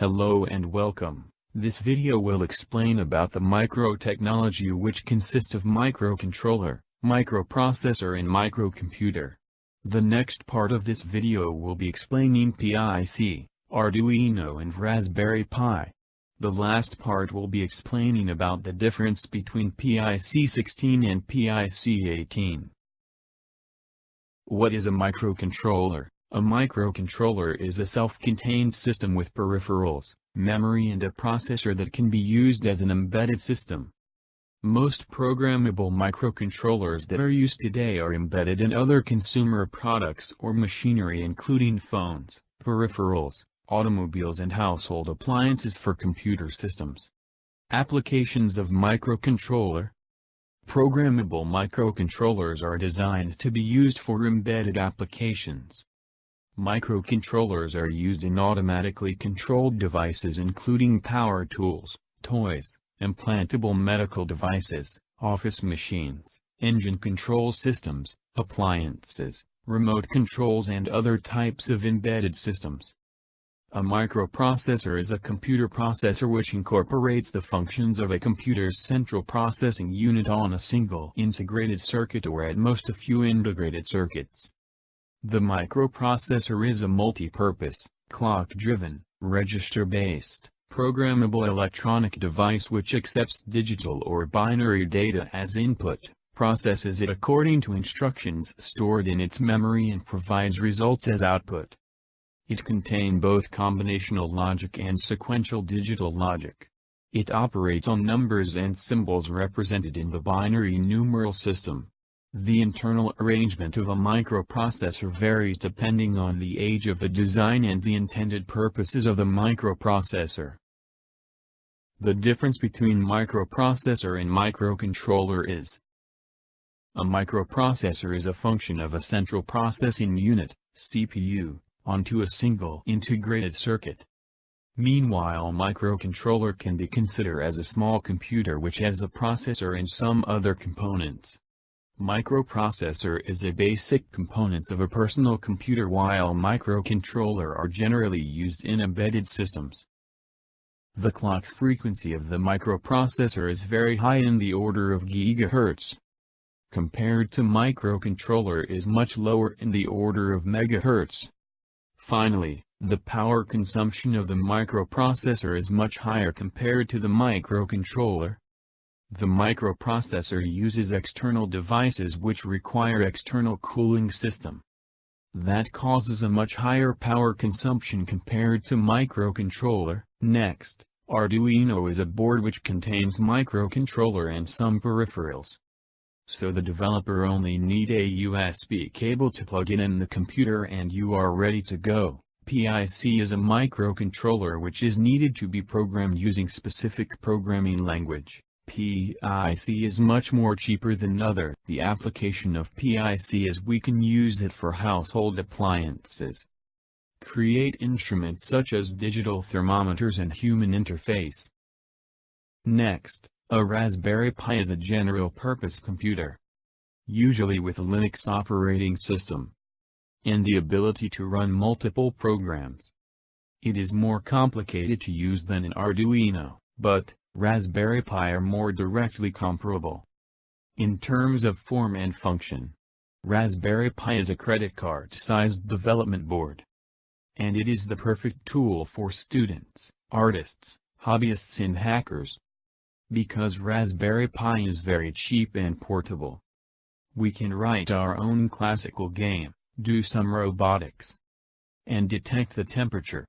Hello and welcome. This video will explain about the microtechnology, which consists of microcontroller, microprocessor and microcomputer. The next part of this video will be explaining PIC, Arduino and Raspberry Pi. The last part will be explaining about the difference between PIC16 and PIC18. What is a microcontroller? A microcontroller is a self-contained system with peripherals, memory and a processor that can be used as an embedded system. Most programmable microcontrollers that are used today are embedded in other consumer products or machinery, including phones, peripherals, automobiles and household appliances for computer systems. Applications of microcontroller. Programmable microcontrollers are designed to be used for embedded applications. Microcontrollers are used in automatically controlled devices including power tools, toys, implantable medical devices, office machines, engine control systems, appliances, remote controls and other types of embedded systems. A microprocessor is a computer processor which incorporates the functions of a computer's central processing unit on a single integrated circuit or at most a few integrated circuits. The microprocessor is a multi-purpose, clock-driven, register-based, programmable electronic device which accepts digital or binary data as input, processes it according to instructions stored in its memory and provides results as output. It contains both combinational logic and sequential digital logic. It operates on numbers and symbols represented in the binary numeral system. The internal arrangement of a microprocessor varies depending on the age of the design and the intended purposes of the microprocessor. The difference between microprocessor and microcontroller is: a microprocessor is a function of a central processing unit, CPU, onto a single integrated circuit. Meanwhile, microcontroller can be considered as a small computer which has a processor and some other components. Microprocessor is a basic components of a personal computer, while microcontroller are generally used in embedded systems. The clock frequency of the microprocessor is very high, in the order of gigahertz. Compared to microcontroller is much lower, in the order of megahertz. Finally, the power consumption of the microprocessor is much higher compared to the microcontroller. The microprocessor uses external devices which require external cooling system. That causes a much higher power consumption compared to microcontroller. Next, Arduino is a board which contains microcontroller and some peripherals. So the developer only need a USB cable to plug in the computer and you are ready to go. PIC is a microcontroller which is needed to be programmed using specific programming language. PIC is much more cheaper than other. The application of PIC is we can use it for household appliances. Create instruments such as digital thermometers and human interface. Next, a Raspberry Pi is a general-purpose computer, usually with a Linux operating system, and the ability to run multiple programs. It is more complicated to use than an Arduino, but Raspberry Pi are more directly comparable. In terms of form and function, Raspberry Pi is a credit card-sized development board, and it is the perfect tool for students, artists, hobbyists and hackers. Because Raspberry Pi is very cheap and portable, we can write our own classical game, do some robotics, and detect the temperature,